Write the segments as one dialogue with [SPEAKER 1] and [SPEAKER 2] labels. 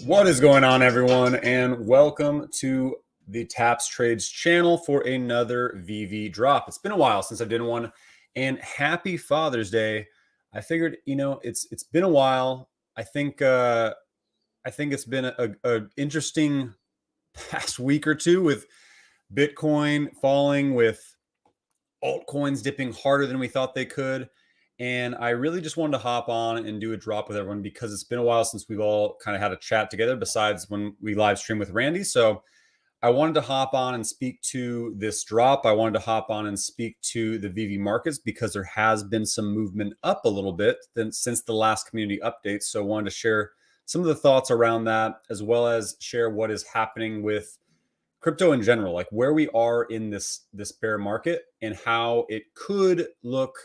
[SPEAKER 1] What is going on, everyone, and welcome to the TapsTrades channel for another Veve drop. It's been a while since I've done one, and happy Father's Day. I figured, it's been a while. I think it's been a interesting past week or two with Bitcoin falling, with altcoins dipping harder than we thought they could. And I really just wanted to hop on and do a drop with everyone because it's been a while since we've all kind of had a chat together besides when we live stream with Randy. So I wanted to hop on and speak to this drop. I wanted to hop on and speak to the Veve markets because there has been some movement up a little bit since the last community update. So I wanted to share some of the thoughts around that, as well as share what is happening with crypto in general, like where we are in this bear market and how it could look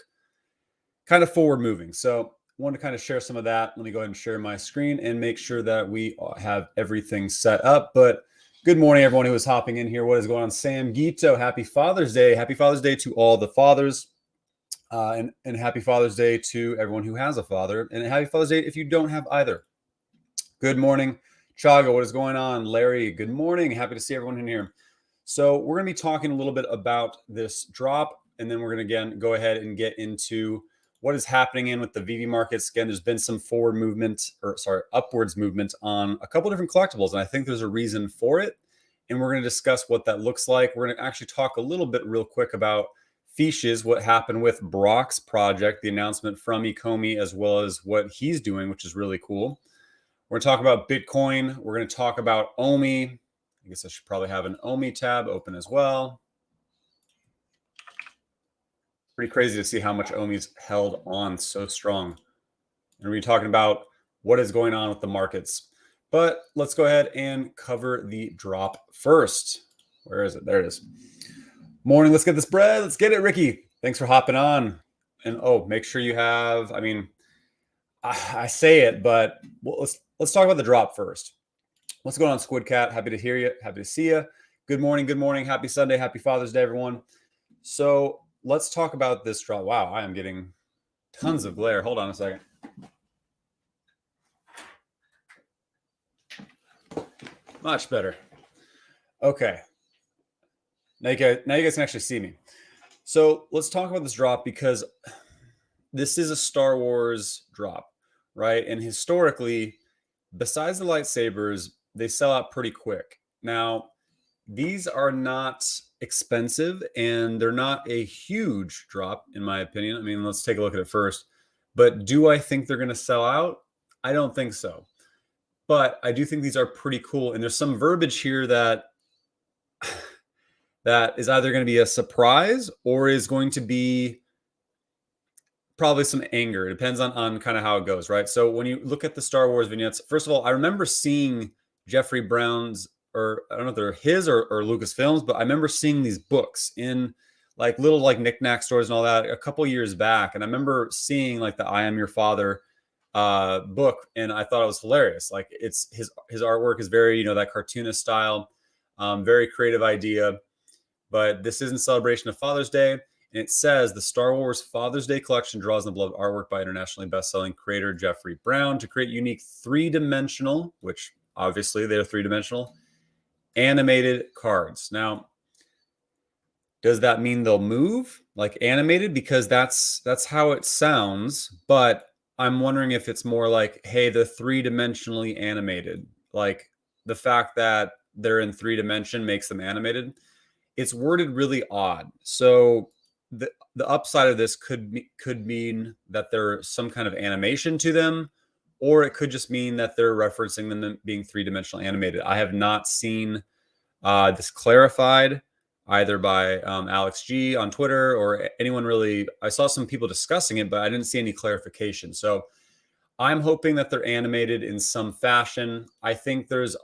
[SPEAKER 1] kind of forward moving. So I want to kind of share some of that. Let me go ahead and share my screen and make sure that we have everything set up. But good morning, everyone who is hopping in here. What is going on? Sam Gito, happy Father's Day. Happy Father's Day to all the fathers. And happy Father's Day to everyone who has a father. And happy Father's Day if you don't have either. Good morning, Chaga. What is going on? Larry, good morning. Happy to see everyone in here. So we're going to be talking a little bit about this drop. And then we're going to, again, go ahead and get into what is happening with the Veve markets. Again, there's been some upwards movement on a couple different collectibles, and I think there's a reason for it. And we're going to discuss what that looks like. We're going to actually talk a little bit real quick about Fiches, what happened with Brock's project, the announcement from Ecomi, as well as what he's doing, which is really cool. We're going to talk about Bitcoin. We're going to talk about Omi. I guess I should probably have an Omi tab open as well. Pretty crazy to see how much Omi's held on so strong. And we're talking about what is going on with the markets. But let's go ahead and cover the drop first. Where is it? There it is. Morning, let's get this bread. Let's get it, Ricky. Thanks for hopping on. And make sure you have, I say it, but let's talk about the drop first. What's going on, Squid Cat? Happy to hear you. Happy to see you. Good morning. Good morning. Happy Sunday. Happy Father's Day, everyone. So let's talk about this drop. Wow, I am getting tons of glare. Hold on a second. Much better. Okay. Now you guys can actually see me. So let's talk about this drop because this is a Star Wars drop, right? And historically, besides the lightsabers, they sell out pretty quick. Now, these are not expensive and they're not a huge drop, in my opinion. I mean, let's take a look at it first. But do I think they're going to sell out? I don't think so. But I do think these are pretty cool. And there's some verbiage here that is either going to be a surprise or is going to be probably some anger. It depends on kind of how it goes, right? So when you look at the Star Wars vignettes, first of all, I remember seeing Jeffrey Brown's, or I don't know if they're his or Lucasfilms, but I remember seeing these books in like little like knickknack stores and all that a couple years back. And I remember seeing like the I Am Your Father book, and I thought it was hilarious. Like his artwork is very, that cartoonist style, very creative idea. But this is in celebration of Father's Day. And it says the Star Wars Father's Day collection draws on the beloved artwork by internationally best-selling creator Jeffrey Brown to create unique three-dimensional, which obviously they're three-dimensional, animated cards. Now, does that mean they'll move like animated? Because that's how it sounds. But I'm wondering if it's more like, hey, they're three-dimensionally animated. Like the fact that they're in 3-dimension makes them animated. It's worded really odd. So the upside of this could mean that there's some kind of animation to them, or it could just mean that they're referencing them being 3-dimensional animated. I have not seen this clarified either by Alex G on Twitter or anyone really. I saw some people discussing it, but I didn't see any clarification. So I'm hoping that they're animated in some fashion. I think there's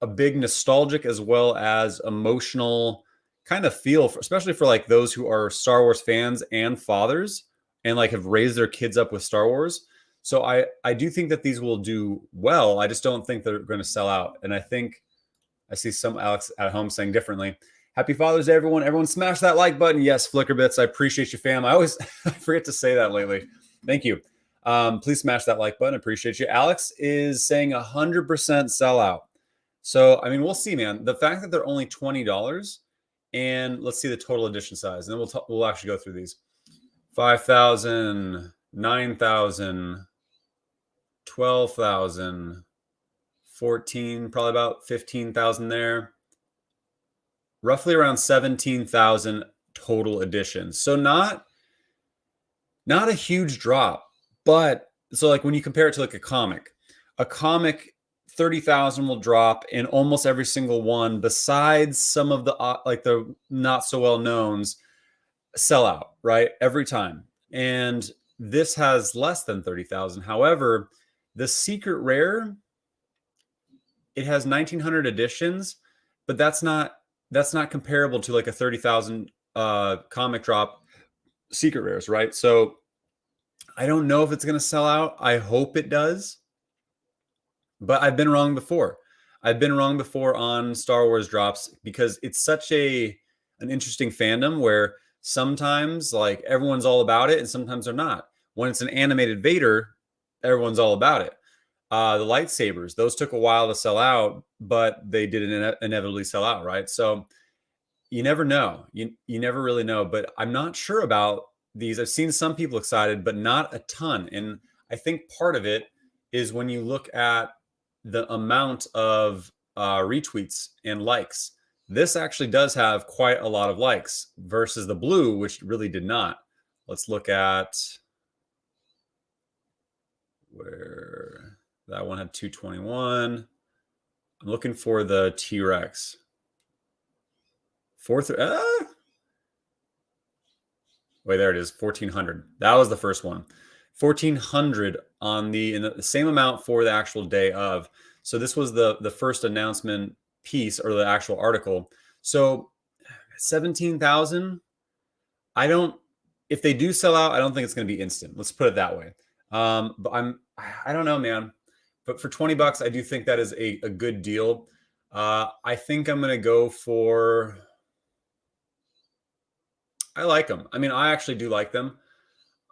[SPEAKER 1] a big nostalgic as well as emotional kind of feel, especially for like those who are Star Wars fans and fathers and like have raised their kids up with Star Wars. So I do think that these will do well. I just don't think they're going to sell out. And I think I see some Alex at home saying differently. Happy Father's Day, everyone. Everyone smash that like button. Yes, Flicker Bits. I appreciate you, fam. I always forget to say that lately. Thank you. Please smash that like button. Appreciate you. Alex is saying 100% sellout. So, I mean, we'll see, man. The fact that they're only $20, and let's see the total edition size, and then we'll actually go through these. 5,000, 9,000, 12,000, 14, probably about 15,000 there. Roughly around 17,000 total editions. So not a huge drop, but so like when you compare it to like a comic 30,000 will drop in almost every single one, besides some of the like the not so well knowns sell out, right? Every time. And this has less than 30,000. However, the secret rare, it has 1,900 editions, but that's not comparable to like a 30,000 comic drop secret rares, right? So I don't know if it's going to sell out. I hope it does. But I've been wrong before. I've been wrong before on Star Wars drops because it's such an interesting fandom where sometimes like everyone's all about it and sometimes they're not. When it's an animated Vader, everyone's all about it. The lightsabers, those took a while to sell out, but they did inevitably sell out, right? So you never know. You never really know, but I'm not sure about these. I've seen some people excited, but not a ton. And I think part of it is when you look at the amount of retweets and likes. This actually does have quite a lot of likes versus the blue, which really did not. Let's look at where that one had 221. I'm looking for the T-Rex. Wait, there it is, 1,400. That was the first one. 1,400 in the same amount for the actual day of. So this was the first announcement piece or the actual article. So 17,000. If they do sell out, I don't think it's going to be instant. Let's put it that way. But I don't know, man. But for $20, I do think that is a good deal. I think I'm going to go for. I like them. I mean, I actually do like them.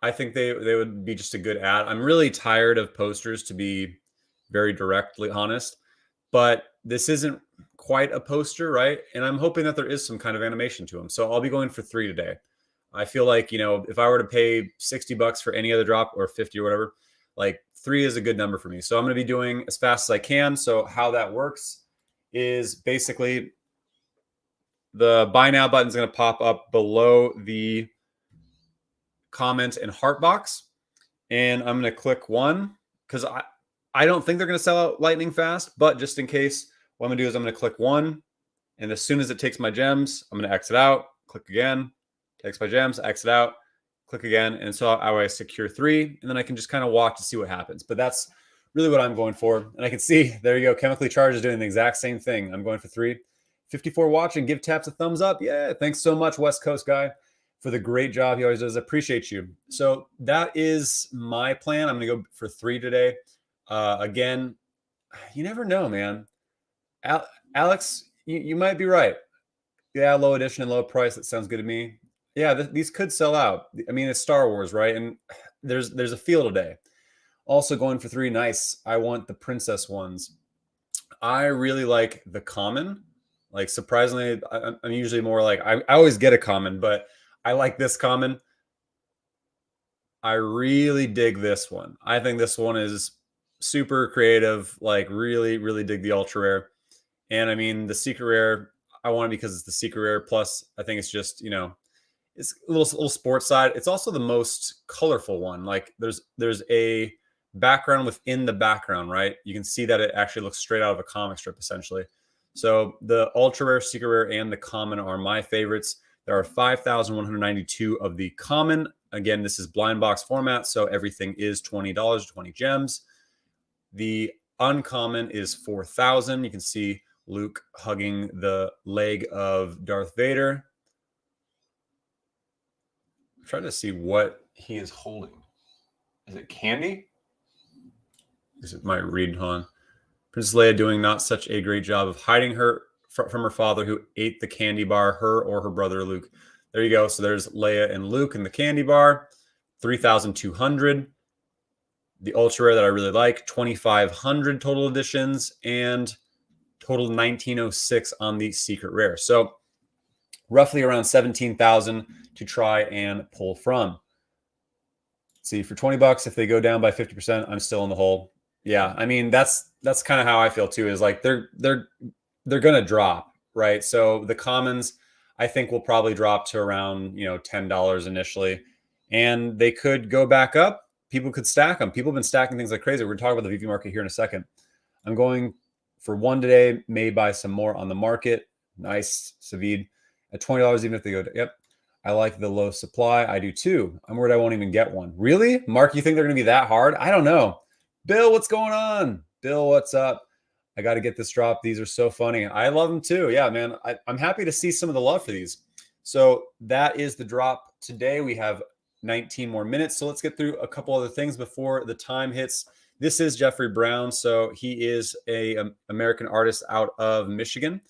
[SPEAKER 1] I think they would be just a good ad. I'm really tired of posters, to be very directly honest, but this isn't quite a poster, right? And I'm hoping that there is some kind of animation to them. So I'll be going for 3 today. I feel like, if I were to pay $60 for any other drop or 50 or whatever, like 3 is a good number for me. So I'm going to be doing as fast as I can. So how that works is basically the buy now button is going to pop up below the comment and heart box, and I'm going to click 1 because I don't think they're going to sell out lightning fast, but just in case, what I'm going to do is I'm going to click 1, and as soon as it takes my gems, I'm going to exit out, click again, takes my gems, exit out, click again, and so I secure 3, and then I can just kind of watch to see what happens. But that's really what I'm going for, and I can see, there you go, Chemically Charged is doing the exact same thing. I'm going for 3. 54 watching, give Taps a thumbs up. Yeah, thanks so much, West Coast guy, for the great job he always does. I appreciate you. So that is my plan. I'm going to go for 3 today. Again, you never know, man. Alex, you might be right. Yeah, low edition and low price. That sounds good to me. Yeah, these could sell out. I mean, it's Star Wars, right? And there's a feel today. Also going for 3. Nice. I want the princess ones. I really like the common. Like, surprisingly, I'm usually more like, I always get a common, but I like this common. I really dig this one. I think this one is super creative, like really, really dig the ultra rare. And I mean, the secret rare, I want it because it's the secret rare. Plus, I think it's just, it's a little sports side. It's also the most colorful one. Like there's a background within the background, right? You can see that it actually looks straight out of a comic strip, essentially. So the ultra rare, secret rare, and the common are my favorites. There are 5,192 of the common. Again, this is blind box format, so everything is $20, 20 gems. The uncommon is 4,000. You can see Luke hugging the leg of Darth Vader. I'm trying to see what he is holding. Is it candy? Is it my read on? Princess Leia doing not such a great job of hiding her from her father, who ate the candy bar, her or her brother Luke. There you go. So there's Leia and Luke in the candy bar. 3,200. the ultra rare that I really like, 2,500 total editions, and total 1906 on the secret rare. So roughly around 17,000 to try and pull from. See, for 20 bucks, if they go down by 50%, I'm still in the hole. Yeah, I mean that's kind of how I feel too. Is like they're gonna drop, right? So the commons, I think, will probably drop to around $10 initially, and they could go back up. People could stack them. People have been stacking things like crazy. We're gonna talk about the VV market here in a second. I'm going for one today. May buy some more on the market. Nice, Savid, at $20. Even if they go, yep. I like the low supply. I do too. I'm worried I won't even get one. Really? Mark, you think they're going to be that hard? I don't know. Bill, what's going on? Bill, what's up? I got to get this drop. These are so funny. I love them too. Yeah, man. I'm happy to see some of the love for these. So that is the drop today. We have 19 more minutes. So let's get through a couple other things before the time hits. This is Jeffrey Brown. So he is an American artist out of Michigan.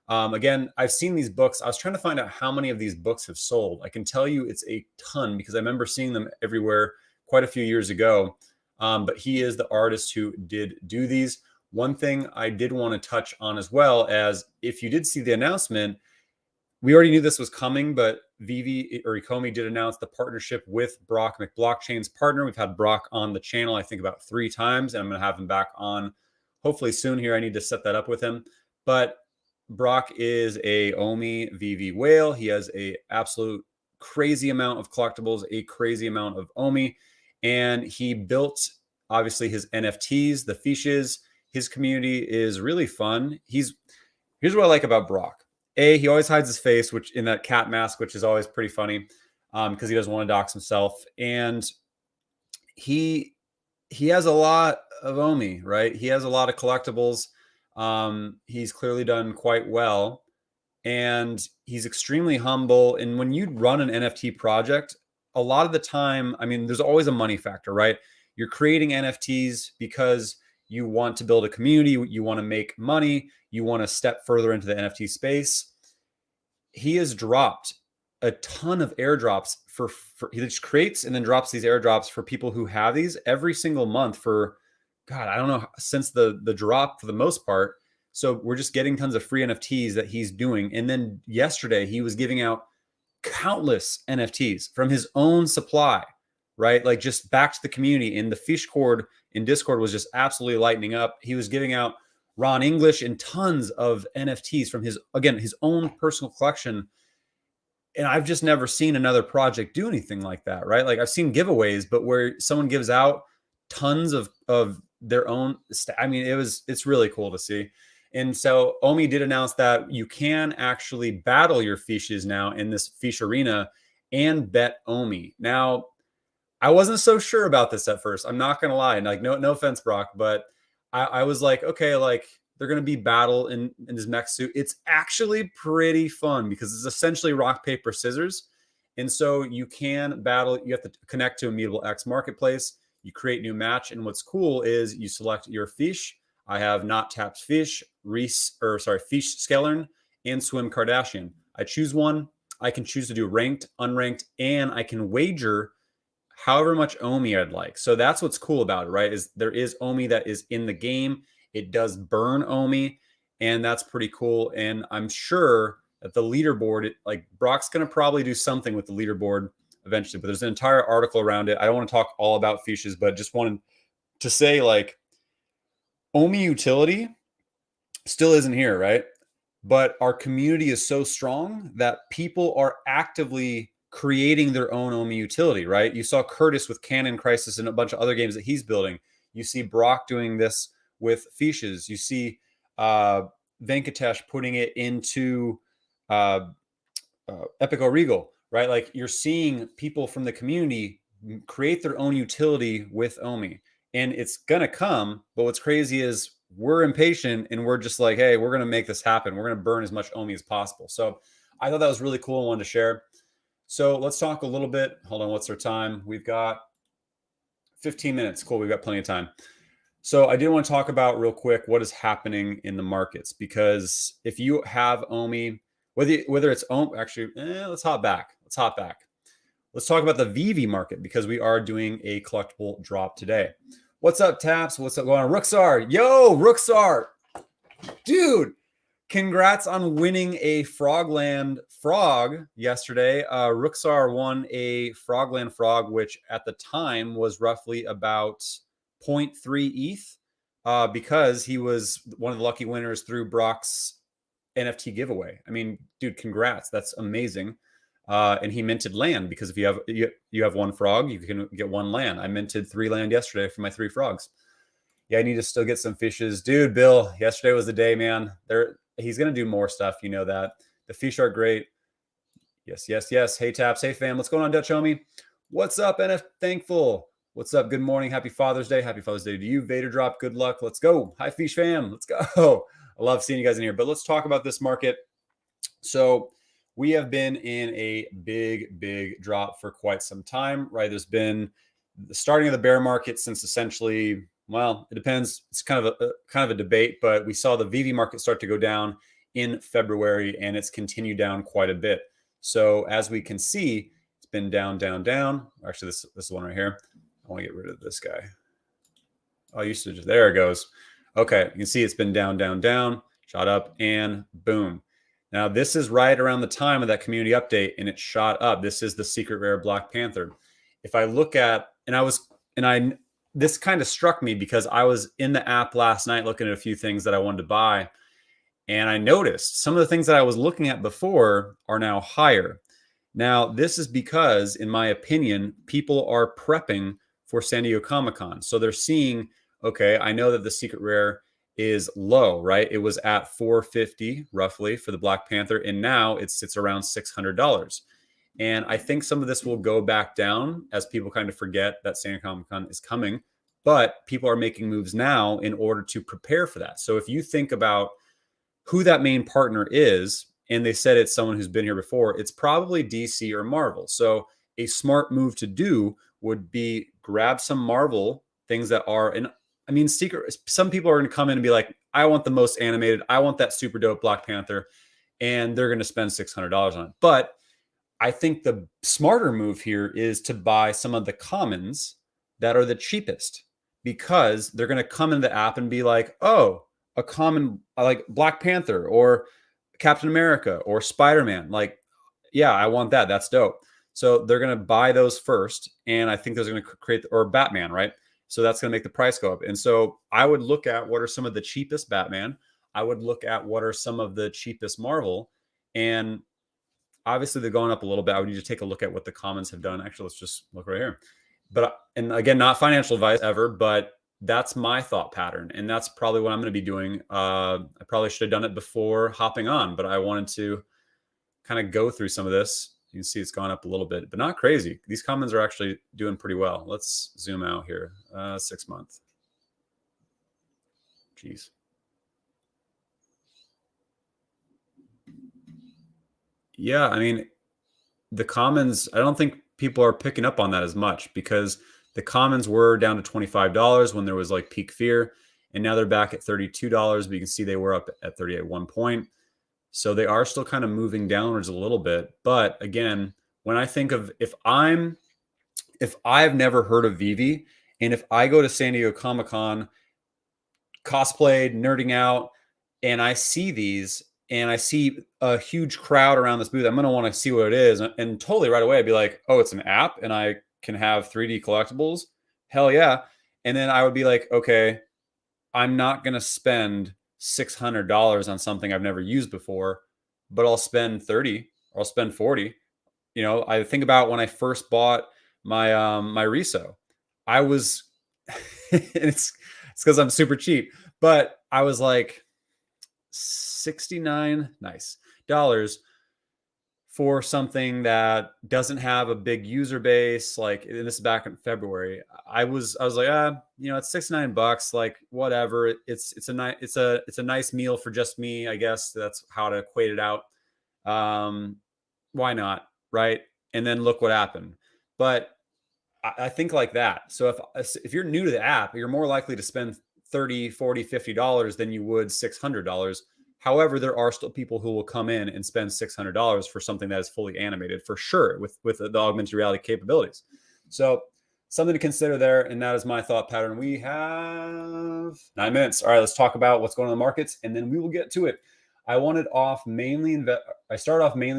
[SPEAKER 1] Again, I've seen these books. I was trying to find out how many of these books have sold. I can tell you it's a ton because I remember seeing them everywhere quite a few years ago. But he is the artist who did do these. One thing I did want to touch on as well, as if you did see the announcement, we already knew this was coming, but Veve or Ecomi did announce the partnership with Brock McBlockchain's partner. We've had Brock on the channel, I think, about 3 times, and I'm going to have him back on hopefully soon here. I need to set that up with him. But Brock is a Omi Veve whale. He has a absolute crazy amount of collectibles, a crazy amount of Omi, and he built obviously his NFTs, the fishes. His community is really fun. Here's what I like about Brock. He always hides his face, which in that cat mask, which is always pretty funny, because he doesn't want to dox himself. And he has a lot of Omi, right? He has a lot of collectibles. He's clearly done quite well, and he's extremely humble. And when you run an NFT project, a lot of the time, I mean, there's always a money factor, right? You're creating NFTs because you want to build a community, you want to make money, you want to step further into the NFT space. He has dropped a ton of airdrops for he just creates and then drops these airdrops for people who have these every single month for, God, I don't know, since the drop for the most part. So we're just getting tons of free NFTs that he's doing. And then yesterday he was giving out countless NFTs from his own supply, right? Like just back to the community. And the fish cord in Discord was just absolutely lightening up. He was giving out Ron English and tons of NFTs from his own personal collection. And I've just never seen another project do anything like that, right? Like I've seen giveaways, but where someone gives out tons of their own, I mean, it's really cool to see. And so Omi did announce that you can actually battle your fishes now in this fish arena and bet Omi. Now, I wasn't so sure about this at first. I'm not going to lie. Like, no offense, Brock, but I was like, okay, like they're going to be battle in his mech suit. It's actually pretty fun because it's essentially rock, paper, scissors. And so you can battle. You have to connect to Immutable X Marketplace. You create new match. And what's cool is you select your fish. I have Not Taps Fish, Fish Skellern, and Swim Kardashian. I choose one. I can choose to do ranked, unranked, and I can wager however much Omi I'd like. So that's what's cool about it, right? Is there is Omi that is in the game. It does burn Omi, and that's pretty cool. And I'm sure that the leaderboard, like Brock's going to probably do something with the leaderboard eventually, but there's an entire article around it. I don't want to talk all about fishes, but just wanted to say like Omi utility still isn't here, right? But our community is so strong that people are actively creating their own Omi utility, right? You saw Curtis with Cannon Crisis and a bunch of other games that he's building. You see Brock doing this with fishes. You see Venkatesh putting it into Epico Regal, right? Like you're seeing people from the community create their own utility with Omi. And it's going to come. But what's crazy is we're impatient and we're just like, hey, we're going to make this happen. We're going to burn as much Omi as possible. So I thought that was really cool and wanted to share. So let's talk a little bit. Hold on. What's our time? We've got 15 minutes. Cool. We've got plenty of time. So I did want to talk about real quick what is happening in the markets, because if you have Omi, whether it's Omi, actually, let's hop back. let's talk about the Veve market because we are doing a collectible drop today. What's up, Taps? What's up going on? Rooksar. Yo, Rooksar. Dude, congrats on winning a Frogland frog yesterday. Rooksar won a Frogland frog, which at the time was roughly about 0.3 ETH because he was one of the lucky winners through Brock's NFT giveaway. I mean, dude, congrats. That's amazing. And he minted land because if you have one frog, you can get one land. I minted 3 land yesterday for my 3 frogs. Yeah, I need to still get some fishes. Dude, Bill, yesterday was the day, man. He's going to do more stuff. You know that. The fish are great. Yes, yes, yes. Hey, Taps. Hey, fam. What's going on, Dutch homie? What's up, NF Thankful? What's up? Good morning. Happy Father's Day. Happy Father's Day to you. Vader Drop. Good luck. Let's go. Hi, Fish fam. Let's go. I love seeing you guys in here. But let's talk about this market. So we have been in a big drop for quite some time, right? There's been the starting of the bear market since essentially, well, it depends. It's kind of a debate, but we saw the Veve market start to go down in February, and it's continued down quite a bit. So as we can see, it's been down. Actually, this is one right here. I want to get rid of this guy. Oh, there it goes. Okay, you can see it's been down, shot up, and boom. Now, this is right around the time of that community update, and it shot up. This is the secret rare Black Panther. If I look at, this kind of struck me because I was in the app last night looking at a few things that I wanted to buy, and I noticed some of the things that I was looking at before are now higher. Now, this is because, in my opinion, people are prepping for San Diego Comic-Con. So they're seeing, okay, I know that the secret rare is low, right? It was at $450 roughly for the Black Panther, and now it sits around $600. And I think some of this will go back down as people kind of forget that San Diego Comic-Con is coming, but people are making moves now in order to prepare for that. So if you think about who that main partner is, and they said it's someone who's been here before, it's probably DC or Marvel. So a smart move to do would be grab some Marvel things that are, and I mean, some people are going to come in and be like, I want the most animated. I want that super dope Black Panther. And they're going to spend $600 on it. But I think the smarter move here is to buy some of the commons that are the cheapest, because they're going to come in the app and be like, oh, a common like Black Panther or Captain America or Spider-Man. Like, yeah, I want that. That's dope. So they're going to buy those first. And I think those are going to create, or Batman, right? So that's going to make the price go up. And so I would look at what are some of the cheapest Batman. I would look at what are some of the cheapest Marvel. And obviously they're going up a little bit. I would need to take a look at what the commons have done. Actually, let's just look right here. But, and again, not financial advice ever, but that's my thought pattern. And that's probably what I'm going to be doing. I probably should have done it before hopping on, but I wanted to kind of go through some of this. You can see it's gone up a little bit, but not crazy. These commons are actually doing pretty well. Let's zoom out here. 6 months. Jeez. Yeah, I mean, the commons, I don't think people are picking up on that as much, because the commons were down to $25 when there was like peak fear, and now they're back at $32, but you can see they were up at 30 at one point. So they are still kind of moving downwards a little bit. But again, when I think of, if I've never heard of Veve, and if I go to San Diego Comic-Con, cosplayed, nerding out, and I see these, and I see a huge crowd around this booth, I'm going to want to see what it is. And totally right away, I'd be like, oh, it's an app and I can have 3D collectibles. Hell yeah. And then I would be like, okay, I'm not going to spend $600 on something I've never used before, but I'll spend 30 or I'll spend 40. You know, I think about when I first bought my, my Riso, I was, it's because I'm super cheap, but I was like, $69 dollars for something that doesn't have a big user base. Like, and this is back in February. I was like, you know, it's $69, like whatever. It's a nice meal for just me, I guess. That's how to equate it out. Why not, right? And then look what happened. But I think like that. So if you're new to the app, you're more likely to spend $30, $40, $50 than you would $600. However, there are still people who will come in and spend $600 for something that is fully animated, for sure, with the augmented reality capabilities. So something to consider there, and that is my thought pattern. We have 9 minutes. All right, let's talk about what's going on in the markets, and then we will get to it. I started off mainly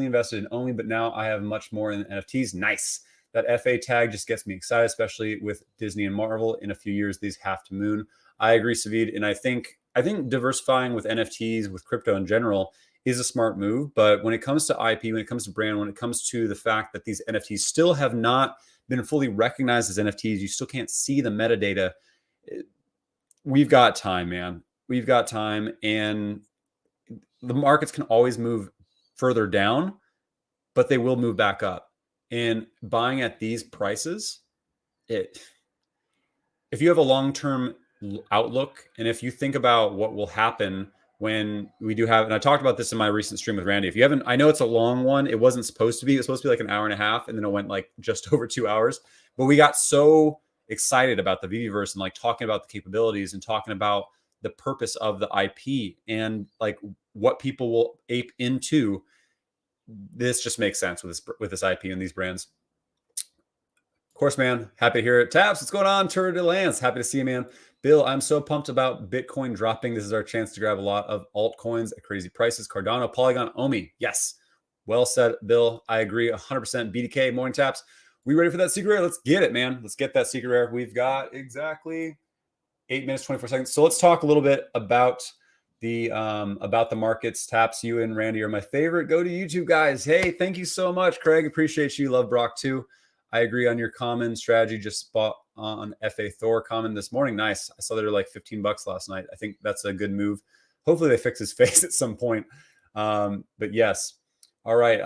[SPEAKER 1] invested in Omi, but now I have much more in NFTs. Nice. That FA tag just gets me excited, especially with Disney and Marvel. In a few years, these have to moon. I agree, Savid, and I think diversifying with NFTs, with crypto in general, is a smart move. But when it comes to IP, when it comes to brand, when it comes to the fact that these NFTs still have not been fully recognized as NFTs, you still can't see the metadata. We've got time, man. We've got time, and the markets can always move further down, but they will move back up. And buying at these prices, if you have a long-term outlook, and if you think about what will happen when we do have, and I talked about this in my recent stream with Randy. If you haven't, I know it's a long one. It wasn't supposed to be. It was supposed to be like an hour and a half, and then it went like just over 2 hours. But we got so excited about the Veveverse and like talking about the capabilities and talking about the purpose of the IP and like what people will ape into. This just makes sense with this IP and these brands. Of course, man. Happy to hear it. Taps, what's going on? Tour de Lance. Happy to see you, man. Bill, I'm so pumped about Bitcoin dropping. This is our chance to grab a lot of altcoins at crazy prices. Cardano, Polygon, Omi. Yes. Well said, Bill. I agree 100%. BDK, morning taps. We ready for that secret rare? Let's get it, man. Let's get that secret rare. We've got exactly 8 minutes, 24 seconds. So let's talk a little bit about the markets. Taps, you and Randy are my favorite. Go to YouTube, guys. Hey, thank you so much, Craig. Appreciate you. Love Brock too. I agree on your common strategy. Just bought on FA Thor common this morning. Nice. I saw they were like $15 last night. I think that's a good move. Hopefully they fix his face at some point. But yes. All right.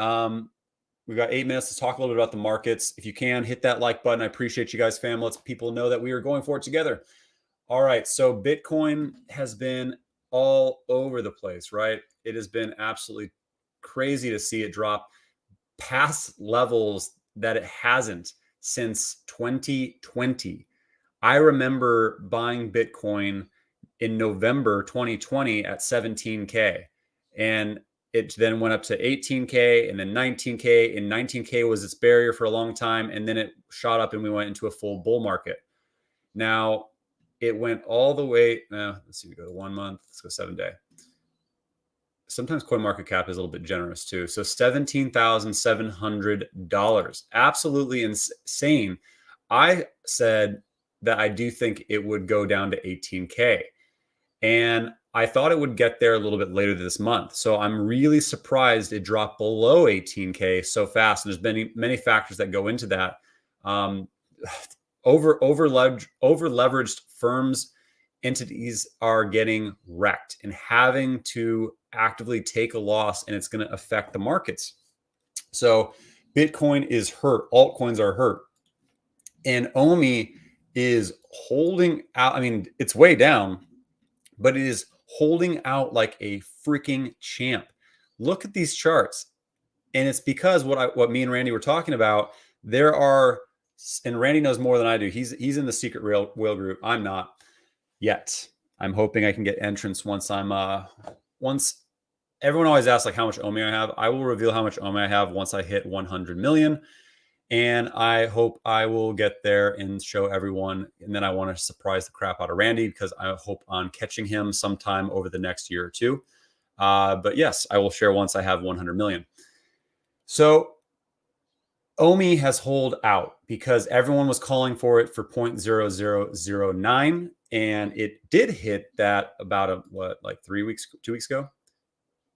[SPEAKER 1] We've got 8 minutes to talk a little bit about the markets. If you can, hit that like button. I appreciate you guys, fam. Let's people know that we are going for it together. All right. So Bitcoin has been all over the place, right? It has been absolutely crazy to see it drop past levels that it hasn't since 2020. I remember buying Bitcoin in November 2020 at 17K, and it then went up to 18K and then 19K, and 19K was its barrier for a long time, and then it shot up and we went into a full bull market. Now it went all the way. Let's see, we go to 1 month. Let's go 7 day. Sometimes CoinMarketCap is a little bit generous too. So $17,700, absolutely insane. I said that I do think it would go down to 18K, and I thought it would get there a little bit later this month. So I'm really surprised it dropped below 18K so fast. And there's many factors that go into that. Over leveraged firms, entities are getting wrecked and having to actively take a loss, and it's going to affect the markets. So Bitcoin is hurt. Altcoins are hurt. And Omi is holding out. I mean, it's way down, but it is holding out like a freaking champ. Look at these charts. And it's because what me and Randy were talking about, there are, and Randy knows more than I do. He's in the secret whale group. I'm not yet. I'm hoping I can get entrance once everyone always asks like how much Omi I have. I will reveal how much Omi I have once I hit 100 million. And I hope I will get there and show everyone. And then I want to surprise the crap out of Randy because I hope on catching him sometime over the next year or two. But yes, I will share once I have 100 million. So Omi has hold out because everyone was calling for it for 0.0009. And it did hit that about 2 weeks ago.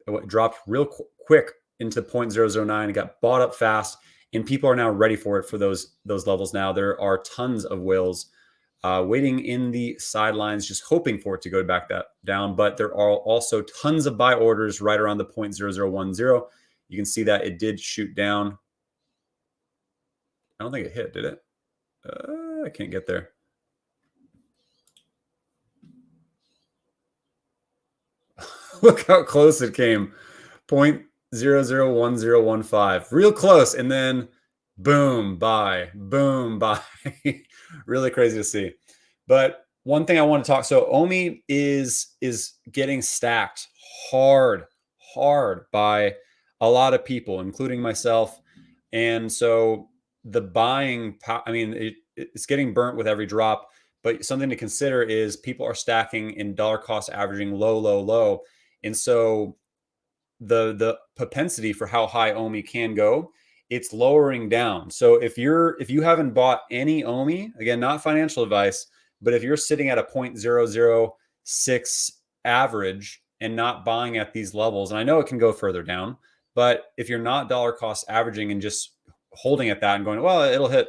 [SPEAKER 1] It dropped real quick into 0.009 and got bought up fast. And people are now ready for it for those levels now. There are tons of whales waiting in the sidelines, just hoping for it to go back down. But there are also tons of buy orders right around the 0.0010. You can see that it did shoot down. I don't think it hit, did it? I can't get there. Look how close it came. 0.001015. Real close. And then boom, buy, boom, buy. Really crazy to see. But one thing I want to talk. So Omi is getting stacked hard by a lot of people, including myself. And so the buying, I mean, it's getting burnt with every drop. But something to consider is people are stacking in dollar cost averaging low. And so the propensity for how high Omi can go, it's lowering down. So if you haven't bought any Omi, again, not financial advice, but if you're sitting at a 0.006 average and not buying at these levels, and I know it can go further down, but if you're not dollar cost averaging and just holding at that and going, well, it'll hit,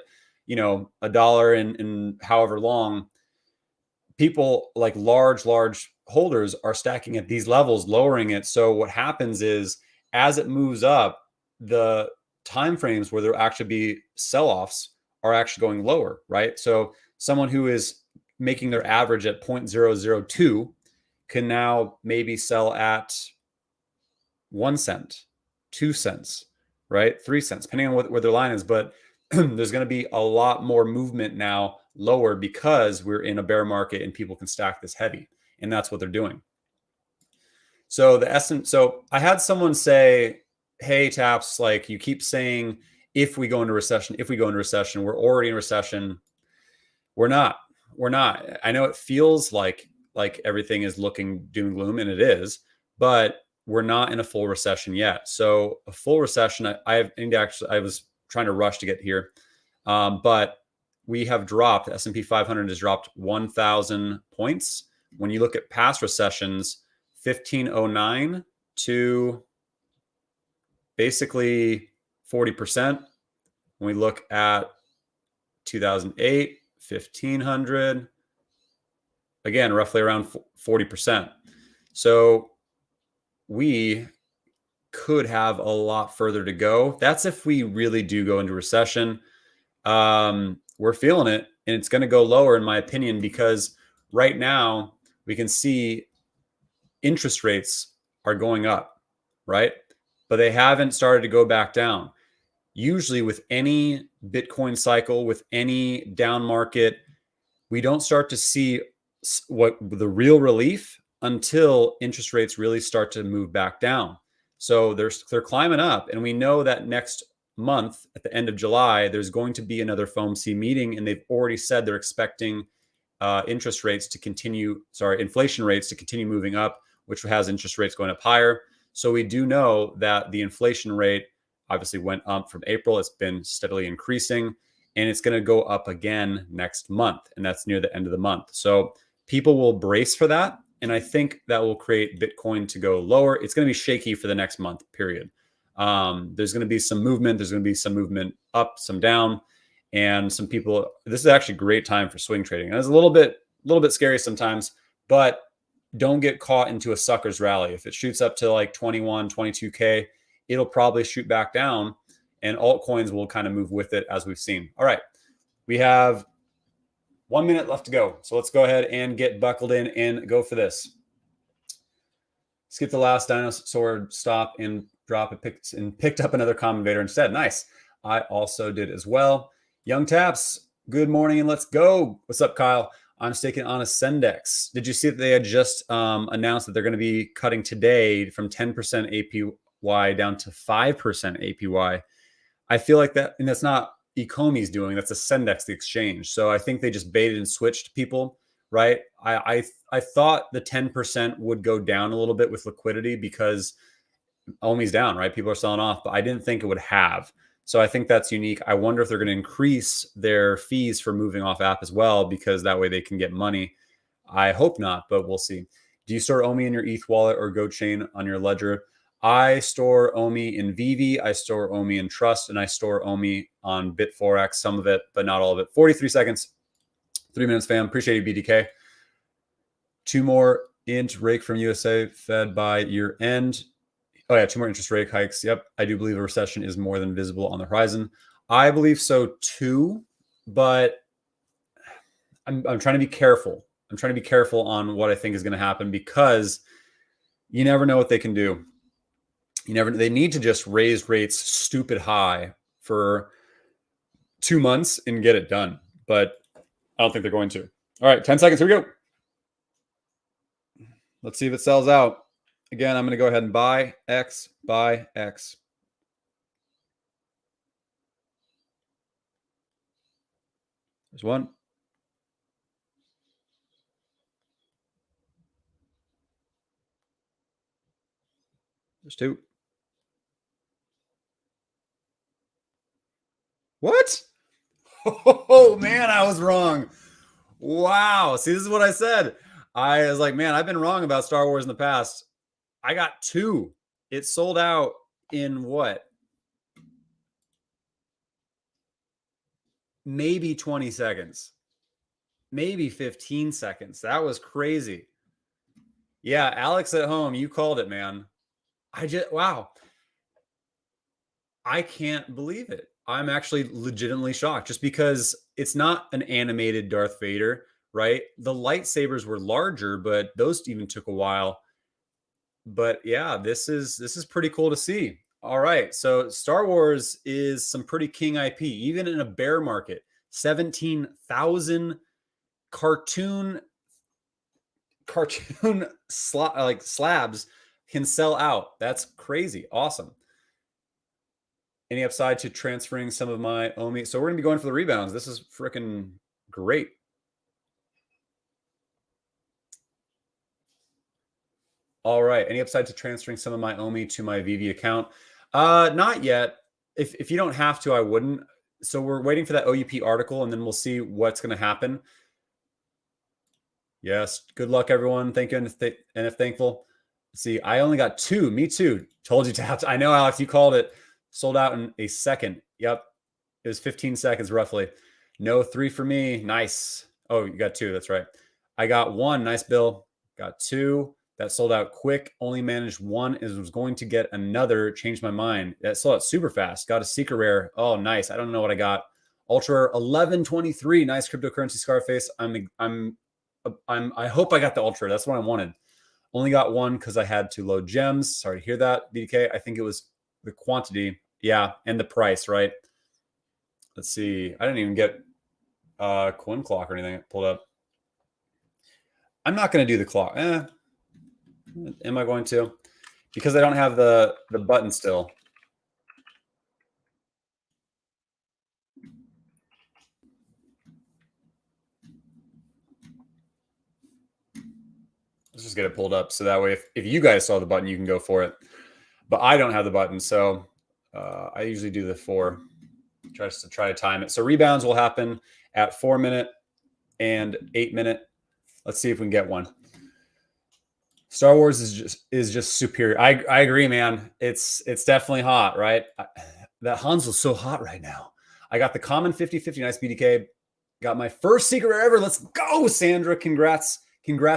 [SPEAKER 1] a dollar in however long, people like large holders are stacking at these levels, lowering it. So what happens is as it moves up, the time frames where there'll actually be sell-offs are actually going lower, right? So someone who is making their average at 0.002 can now maybe sell at 1 cent, 2 cents, right? 3 cents, depending on where their line is. But there's going to be a lot more movement now lower because we're in a bear market and people can stack this heavy, and that's what they're doing. So so I had someone say, hey, Taps, like you keep saying, if we go into recession, we're already in recession. We're not. I know it feels like everything is looking doom and gloom, and it is, but we're not in a full recession yet. So a full recession, I was trying to rush to get here, but we have dropped. The S&P 500 has dropped 1,000 points. When you look at past recessions, 1509 to basically 40%. When we look at 2008, 1500, again, roughly around 40%. So we could have a lot further to go. That's if we really do go into recession. We're feeling it, and it's going to go lower, in my opinion, because right now we can see interest rates are going up, right? But they haven't started to go back down. Usually with any Bitcoin cycle, with any down market, we don't start to see what the real relief until interest rates really start to move back down. So they're climbing up, and we know that next month at the end of July, there's going to be another FOMC meeting, and they've already said they're expecting inflation rates to continue moving up, which has interest rates going up higher. So we do know that the inflation rate obviously went up from April. It's been steadily increasing, and it's going to go up again next month, and that's near the end of the month. So people will brace for that, and I think that will create Bitcoin to go lower. It's going to be shaky for the next month, period. There's going to be some movement. There's going to be some movement up, some down, and some people. This is actually a great time for swing trading. And it's a little bit scary sometimes, but don't get caught into a sucker's rally. If it shoots up to like 21, 22K, it'll probably shoot back down, and altcoins will kind of move with it, as we've seen. All right, we have 1 minute left to go. So let's go ahead and get buckled in and go for this. Skip the last dinosaur stop and drop and picked up another common invader instead. Nice. I also did as well. Young Taps, good morning and let's go. What's up, Kyle? I'm staking on Ascendex. Did you see that they had just announced that they're going to be cutting today from 10% APY down to 5% APY? I feel like that, and that's not Ecomi's doing, that's Ascendex, the exchange. So I think they just baited and switched people, right? I thought the 10% would go down a little bit with liquidity because Omi's down, right? People are selling off, but I didn't think it would have. So I think that's unique. I wonder if they're going to increase their fees for moving off app as well, because that way they can get money. I hope not, but we'll see. Do you store Omi in your ETH wallet or GoChain on your ledger? I store Omi in Veve, I store Omi in Trust, and I store Omi on Bitforex, some of it, but not all of it. 43 seconds, 3 minutes, fam. Appreciate you, BDK. 2 more int rake from USA Fed by year end. Oh yeah, 2 more interest rate hikes. Yep, I do believe a recession is more than visible on the horizon. I believe so too, but I'm trying to be careful. I'm trying to be careful on what I think is going to happen, because you never know what they can do. They need to just raise rates stupid high for 2 months and get it done, but I don't think they're going to. All right, 10 seconds. Here we go. Let's see if it sells out. Again, I'm going to go ahead and buy X, buy X. There's one. There's two. What? Oh, man, I was wrong. Wow. See, this is what I said. I was like, man, I've been wrong about Star Wars in the past. I got two. It sold out in what? Maybe 20 seconds. Maybe 15 seconds. That was crazy. Yeah, Alex at home, you called it, man. Wow. I can't believe it. I'm actually legitimately shocked just because it's not an animated Darth Vader, right? The lightsabers were larger, but those even took a while. But yeah, this is pretty cool to see. All right. So Star Wars is some pretty king IP, even in a bear market. 17,000 cartoon slabs can sell out. That's crazy. Awesome. Any upside to transferring some of my Omi? So we're going to be going for the rebounds. This is freaking great. All right. Any upside to transferring some of my Omi to my Veve account? Not yet. If you don't have to, I wouldn't. So we're waiting for that OUP article, and then we'll see what's going to happen. Yes. Good luck, everyone. Thank you, and if thankful. See, I only got two. Me too. Told you, Taps. I know, Alex. You called it. Sold out in a second. Yep. It was 15 seconds roughly. No three for me. Nice. Oh, you got two. That's right. I got one. Nice, Bill. Got two. That sold out quick. Only managed one. Is was going to get another. Changed my mind. That sold out super fast. Got a secret rare. Oh, nice. I don't know what I got. Ultra 1123. Nice cryptocurrency Scarface. I hope I got the ultra. That's what I wanted. Only got one because I had to load gems. Sorry to hear that, BDK. I think it was the quantity. Yeah, and the price, right? Let's see. I didn't even get coin clock or anything pulled up. I'm not going to do the clock. Am I going to? Because I don't have the button still. Let's just get it pulled up so that way if you guys saw the button, you can go for it. But I don't have the button, so I usually do the 4. Just to try to time it. So rebounds will happen at 4 minute and 8 minute. Let's see if we can get one. Star Wars is just superior. I agree, man. It's definitely hot, right? That Hanzo's so hot right now. I got the common 50/50. Nice BDK. Got my first secret rare ever. Let's go, Sandra. Congrats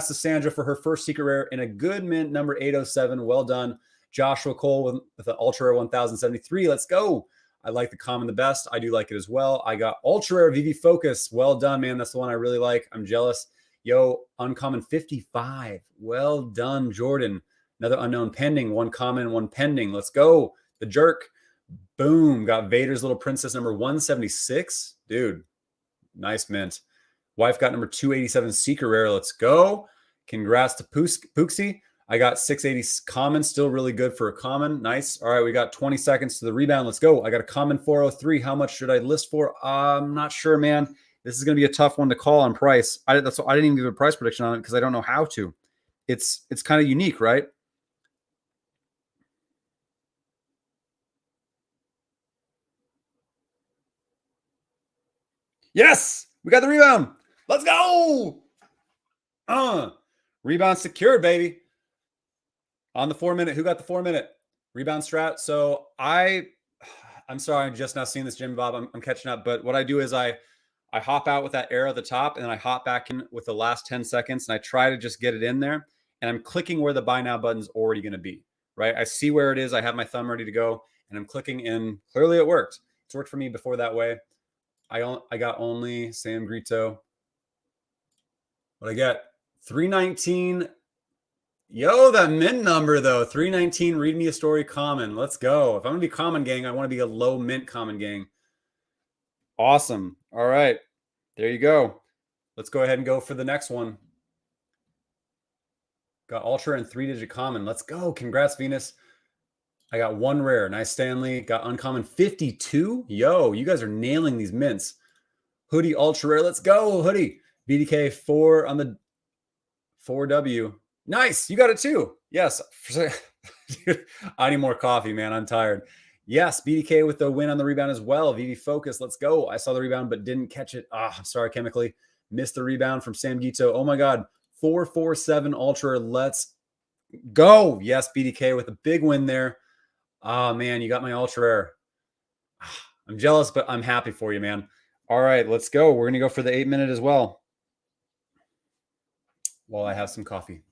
[SPEAKER 1] to Sandra for her first secret rare in a good mint, number 807. Well done. Joshua Cole with the ultra rare 1073. Let's go. I like the common the best. I do like it as well. I got ultra rare Veve Focus. Well done, man. That's the one I really like. I'm jealous. Yo, uncommon 55. Well done, Jordan. Another unknown pending. One common, one pending. Let's go. The jerk. Boom. Got Vader's little princess number 176. Dude, nice mint. Wife got number 287 secret rare. Let's go. Congrats to Pooksy. I got 680 common, still really good for a common. Nice. All right, we got 20 seconds to the rebound. Let's go. I got a common 403. How much should I list for? I'm not sure, man. This is going to be a tough one to call on price. I didn't even give a price prediction on it because I don't know how to. It's kind of unique, right? Yes, we got the rebound. Let's go. Rebound secured, baby. On the 4 minute. Who got the 4 minute? Rebound strat. So I'm sorry, I'm just now seeing this, Jim Bob. I'm catching up. But what I do is I hop out with that arrow at the top, and then I hop back in with the last 10 seconds, and I try to just get it in there. And I'm clicking where the buy now button's already going to be, right? I see where it is. I have my thumb ready to go, and I'm clicking, and clearly it worked. It's worked for me before that way. I got only Sam Grito. What I get? 319. Yo, that mint number, though. 319, read me a story common. Let's go. If I'm going to be common gang, I want to be a low mint common gang. Awesome. All right. There you go. Let's go ahead and go for the next one. Got ultra and 3-digit common. Let's go. Congrats, Venus. I got one rare. Nice, Stanley. Got uncommon 52. Yo, you guys are nailing these mints. Hoodie ultra rare. Let's go, hoodie. BDK 4 on the 4W. Nice. You got it too. Yes. Dude, I need more coffee, man. I'm tired. Yes, BDK with the win on the rebound as well. VV Focus. Let's go. I saw the rebound but didn't catch it. I'm sorry, Chemically. Missed the rebound from Sam Gito. Oh my God. 447 ultra. Let's go. Yes, BDK with a big win there. Oh man, you got my ultra rare. I'm jealous, but I'm happy for you, man. All right, let's go. We're going to go for the 8-minute as well while I have some coffee.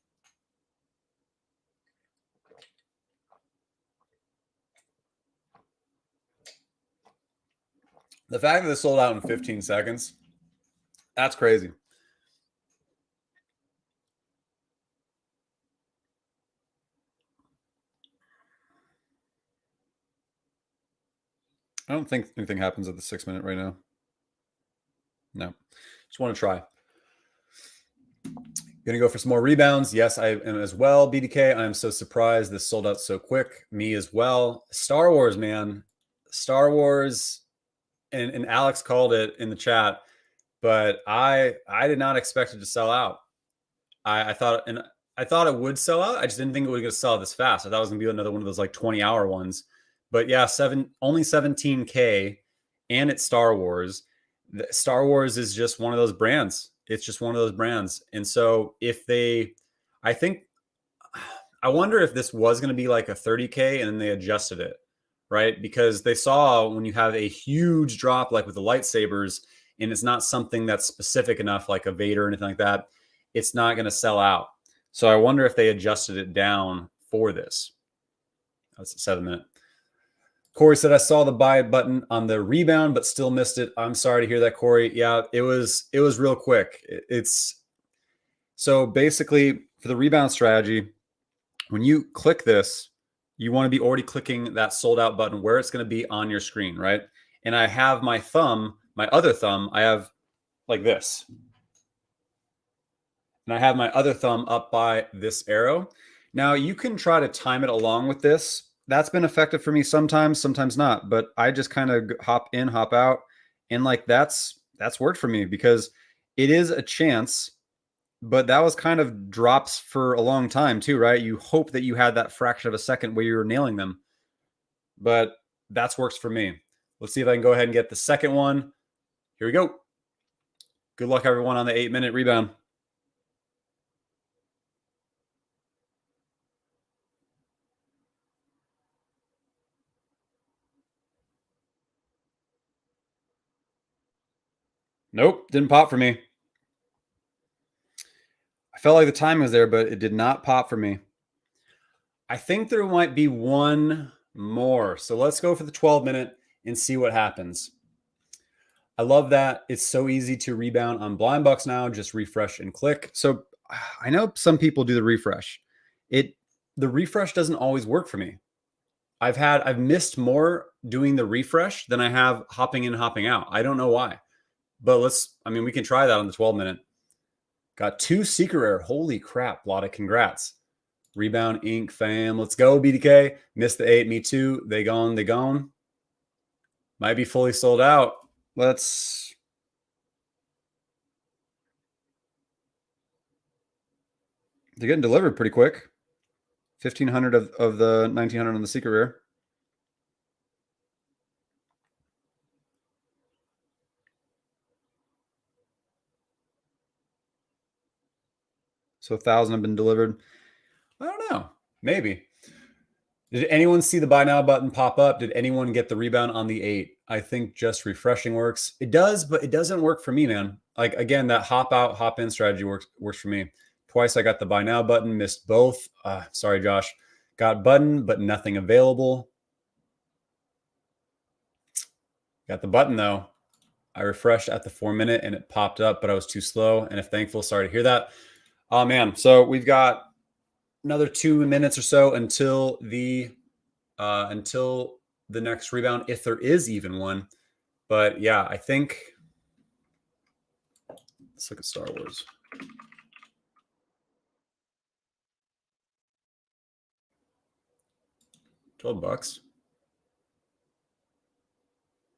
[SPEAKER 1] The fact that this sold out in 15 seconds, that's crazy. I don't think anything happens at the 6-minute right now. No, just want to try. Gonna go for some more rebounds. Yes, I am as well. BDK, I'm so surprised this sold out so quick. Me as well. Star Wars, man. Star Wars, and Alex called it in the chat, but I did not expect it to sell out. I thought it would sell out. I just didn't think it was going to sell this fast. I thought it was going to be another one of those like 20-hour ones. But yeah, only 17K, and it's Star Wars. Star Wars is just one of those brands. It's just one of those brands. And so I wonder if this was going to be like a 30K and then they adjusted it, right? Because they saw when you have a huge drop, like with the lightsabers, and it's not something that's specific enough, like a Vader or anything like that, it's not going to sell out. So I wonder if they adjusted it down for this. That's a 7-minute. Corey said, I saw the buy button on the rebound, but still missed it. I'm sorry to hear that, Corey. Yeah, it was real quick. So basically for the rebound strategy, when you click this, you want to be already clicking that sold out button where it's going to be on your screen, right? And I have my other thumb, I have like this. And I have my other thumb up by this arrow. Now you can try to time it along with this. That's been effective for me sometimes, sometimes not. But I just kind of hop in, hop out. And like that's worked for me because it is a chance, but that was kind of drops for a long time too, right? You hope that you had that fraction of a second where you were nailing them. But that's works for me. Let's see if I can go ahead and get the second one. Here we go. Good luck, everyone, on the 8-minute rebound. Nope, didn't pop for me. I felt like the timing was there, but it did not pop for me. I think there might be one more. So let's go for the 12-minute and see what happens. I love that. It's so easy to rebound on blind bucks now. Just refresh and click. So I know some people do the refresh. The refresh doesn't always work for me. I've missed more doing the refresh than I have hopping in, hopping out. I don't know why. But we can try that on the 12-minute. Got 2 secret rare. Holy crap. A lot of congrats. Rebound Inc. fam. Let's go, BDK. Missed the 8. Me too. They gone. Might be fully sold out. They're getting delivered pretty quick. 1,500 of the 1,900 on the secret rare. So 1,000 have been delivered. I don't know. Maybe. Did anyone see the buy now button pop up? Did anyone get the rebound on the 8? I think just refreshing works. It does, but it doesn't work for me, man. Like, again, that hop out, hop in strategy works for me. Twice I got the buy now button, missed both. Sorry, Josh. Got button, but nothing available. Got the button, though. I refreshed at the 4-minute and it popped up, but I was too slow. And if thankful, sorry to hear that. Oh, man. So we've got another 2 minutes or so until the next rebound, if there is even one. But yeah, I think Let's look at Star Wars. $12.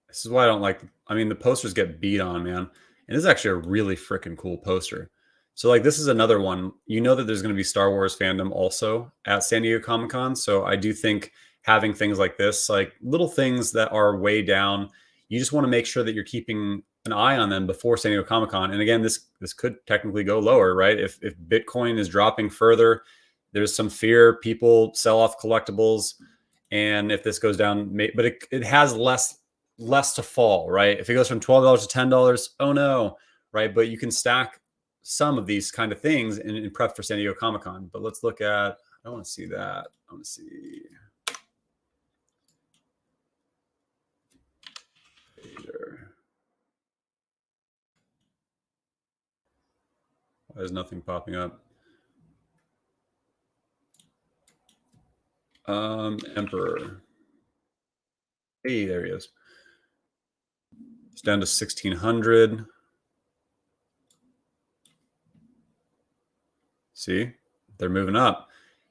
[SPEAKER 1] This is why I don't like, I mean, the posters get beat on, man. And this is actually a really freaking cool poster. So like, this is another one. You know that there's going to be Star Wars fandom also at San Diego Comic-Con. So I do think having things like this, like little things that are way down, you just want to make sure that you're keeping an eye on them before San Diego Comic-Con. And again, this could technically go lower, right? If Bitcoin is dropping further, there's some fear people sell off collectibles. And if this goes down, but it has less to fall, right? If it goes from $12 to $10, oh no, right? But you can stack some of these kind of things in prep for San Diego Comic-Con. But let's look at, I want to see that. I want to see. Why is nothing popping up? Emperor. Hey, there he is. It's down to 1,600. See, they're moving up.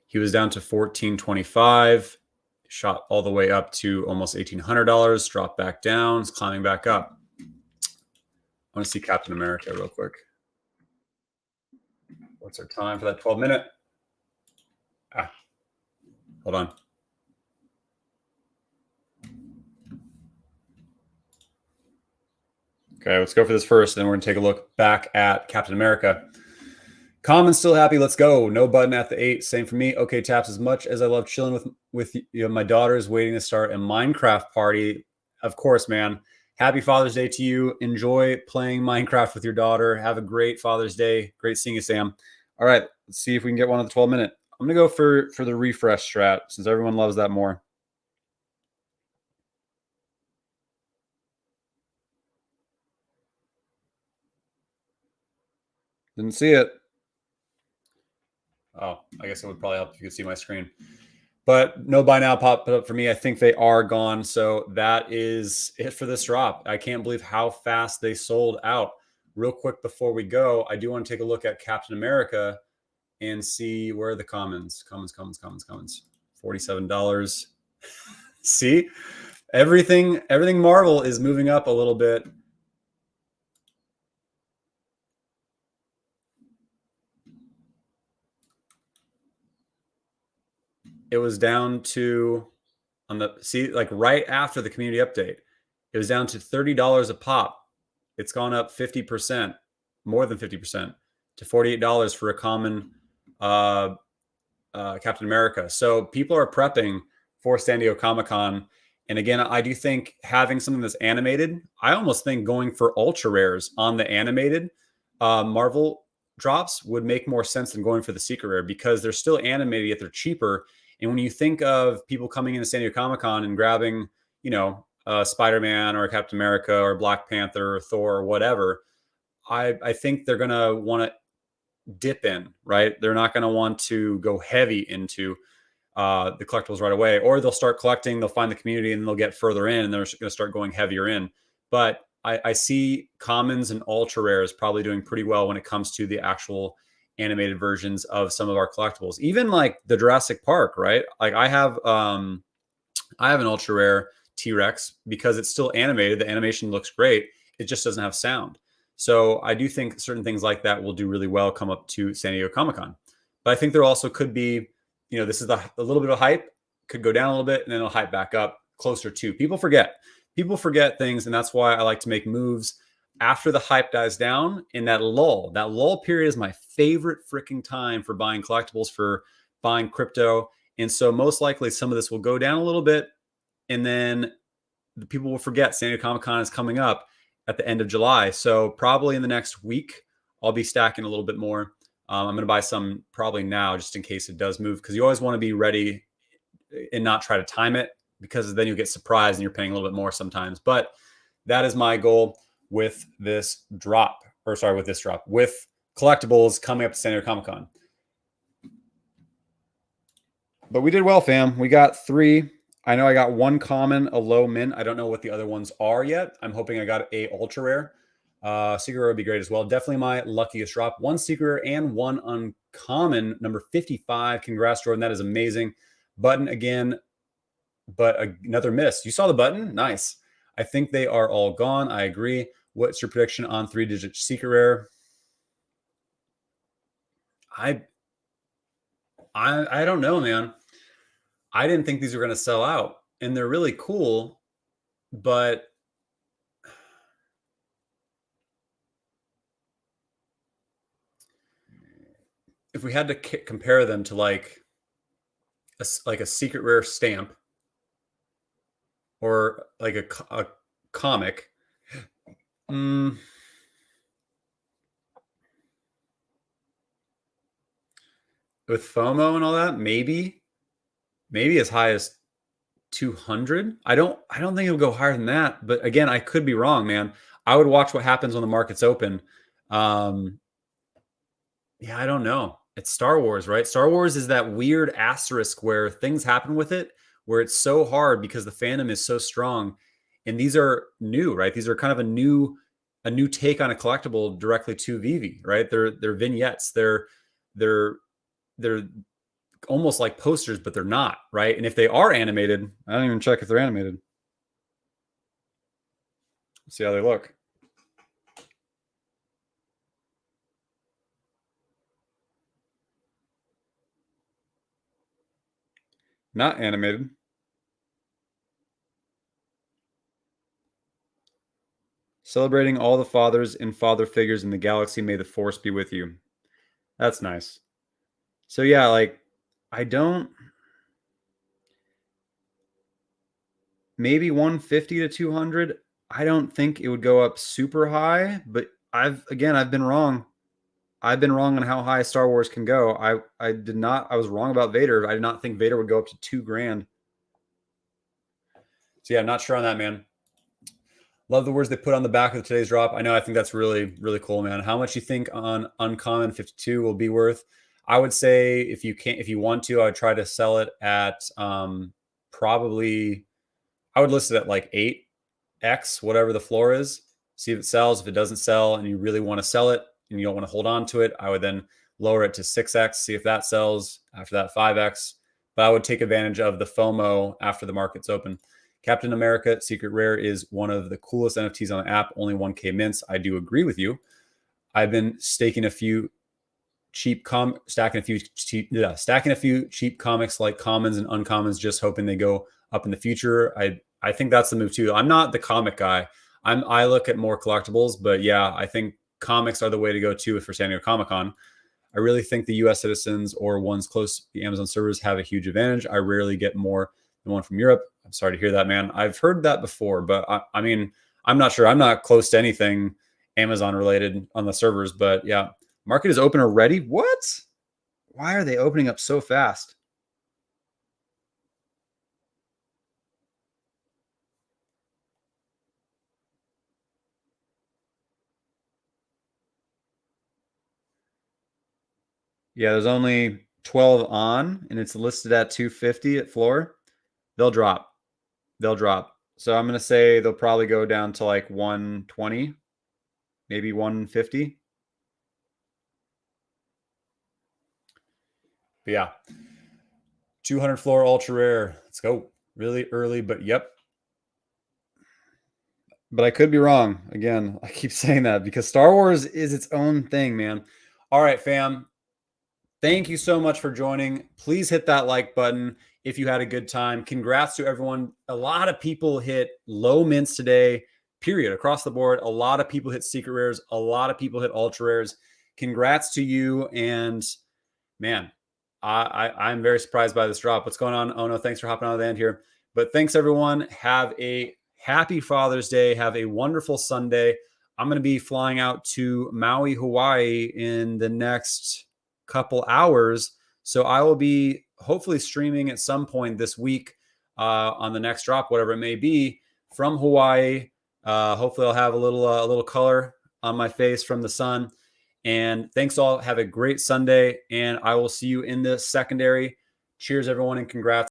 [SPEAKER 1] He was down to 1,425, shot all the way up to almost $1,800, dropped back down, it's climbing back up. I want to see Captain America real quick. What's our time for that 12-minute? Hold on. Okay, let's go for this first, then we're going to take a look back at Captain America. Common still happy. Let's go. No button at the 8. Same for me. Okay, Taps. As much as I love chilling with you know, my daughter's waiting to start a Minecraft party. Of course, man. Happy Father's Day to you. Enjoy playing Minecraft with your daughter. Have a great Father's Day. Great seeing you, Sam. All right, let's see if we can get one of the 12-minute. I'm gonna go for the refresh strat since everyone loves that more. Didn't see it. Oh, I guess it would probably help if you could see my screen. But no buy now popped up for me. I think they are gone. So that is it for this drop. I can't believe how fast they sold out. Real quick before we go, I do want to take a look at Captain America and see where are the commons. Commons. $47. See? Everything Marvel is moving up a little bit. It was down to like right after the community update, it was down to $30 a pop. It's gone up 50%, more than 50%, to $48 for a common Captain America. So people are prepping for San Diego Comic-Con. And again, I do think having something that's animated, I almost think going for ultra rares on the animated Marvel drops would make more sense than going for the secret rare because they're still animated, yet they're cheaper. And when you think of people coming into San Diego Comic-Con and grabbing, you know, Spider-Man or Captain America or Black Panther or Thor or whatever, I think they're going to want to dip in, right? They're not going to want to go heavy into the collectibles right away, or they'll start collecting, they'll find the community and they'll get further in and they're going to start going heavier in. But I see commons and ultra rares probably doing pretty well when it comes to the actual animated versions of some of our collectibles, even like the Jurassic Park, right? Like I have an ultra rare T-Rex because it's still animated. The animation looks great. It just doesn't have sound. So I do think certain things like that will do really well come up to San Diego Comic-Con. But I think there also could be, you know, this is a little bit of hype, could go down a little bit and then it'll hype back up closer to. People forget things, and that's why I like to make moves after the hype dies down in that lull. That lull period is my favorite freaking time for buying collectibles, for buying crypto. And so most likely some of this will go down a little bit, and then the people will forget San Diego Comic-Con is coming up at the end of July. So probably in the next week, I'll be stacking a little bit more. I'm going to buy some probably now just in case it does move, because you always want to be ready and not try to time it, because then you'll get surprised and you're paying a little bit more sometimes. But that is my goal with this drop, with collectibles coming up to San Diego Comic-Con. But we did well, fam. We got 3. I know I got 1 common, a low mint. I don't know what the other ones are yet. I'm hoping I got a ultra rare. Secret rare would be great as well. Definitely my luckiest drop. One secret rare and one uncommon, number 55. Congrats, Jordan. That is amazing. Button again, but another miss. You saw the button? Nice. I think they are all gone. I agree. What's your prediction on 3-digit secret rare? I don't know, man. I didn't think these were going to sell out, and they're really cool, but if we had to compare them to like a secret rare stamp or like a comic, with FOMO and all that, maybe as high as 200. I don't think it'll go higher than that, but again, I could be wrong, man. I would watch what happens when the market's open. Yeah, I don't know. It's Star Wars, right? Star Wars is that weird asterisk where things happen with it, where it's so hard because the fandom is so strong. And these are new, right? These are kind of a new take on a collectible directly to Veve, right? They're vignettes. They're almost like posters, but they're not, right? And if they are animated, I don't even check if they're animated. Let's see how they look. Not animated. Celebrating all the fathers and father figures in the galaxy. May the force be with you. That's nice. So yeah, like I don't, maybe 150 to 200. I don't think it would go up super high, but I've been wrong. I've been wrong on how high Star Wars can go. I was wrong about Vader. I did not think Vader would go up to $2,000. So yeah, not sure on that, man. Love the words they put on the back of today's drop. I know. I think that's really, really cool, man. How much you think on uncommon 52 will be worth? I would say if you want to, I would try to sell it at probably. I would list it at like 8x, whatever the floor is. See if it sells. If it doesn't sell, and you really want to sell it, and you don't want to hold on to it, I would then lower it to 6x. See if that sells. After that, 5x. But I would take advantage of the FOMO after the market's open. Captain America Secret Rare is one of the coolest NFTs on the app. Only 1K mints. I do agree with you. I've been stacking a few cheap comics like commons and uncommons, just hoping they go up in the future. I think that's the move too. I'm not the comic guy. I look at more collectibles, but yeah, I think comics are the way to go too for San Diego Comic-Con. I really think the US citizens or ones close to the Amazon servers have a huge advantage. I rarely get more than one from Europe. I'm sorry to hear that, man. I've heard that before, but I mean, I'm not sure. I'm not close to anything Amazon related on the servers, but yeah, market is open already. What? Why are they opening up so fast? Yeah, there's only 12 on, and it's listed at 250 at floor. They'll drop. They'll drop. So I'm going to say they'll probably go down to like 120, maybe 150. But yeah, 200 floor ultra rare. Let's go. Really early, but yep. But I could be wrong. Again, I keep saying that because Star Wars is its own thing, man. All right, fam. Thank you so much for joining. Please hit that like button if you had a good time. Congrats to everyone. A lot of people hit low mints today, period, across the board. A lot of people hit secret rares. A lot of people hit ultra rares. Congrats to you. And man, I'm very surprised by this drop. What's going on? Oh no, thanks for hopping on the end here. But thanks everyone. Have a happy Father's Day. Have a wonderful Sunday. I'm going to be flying out to Maui, Hawaii in the next couple hours. So I will be hopefully streaming at some point this week on the next drop, whatever it may be, from Hawaii. Hopefully I'll have a little color on my face from the sun. And thanks all. Have a great Sunday, and I will see you in the secondary. Cheers, everyone, and congrats.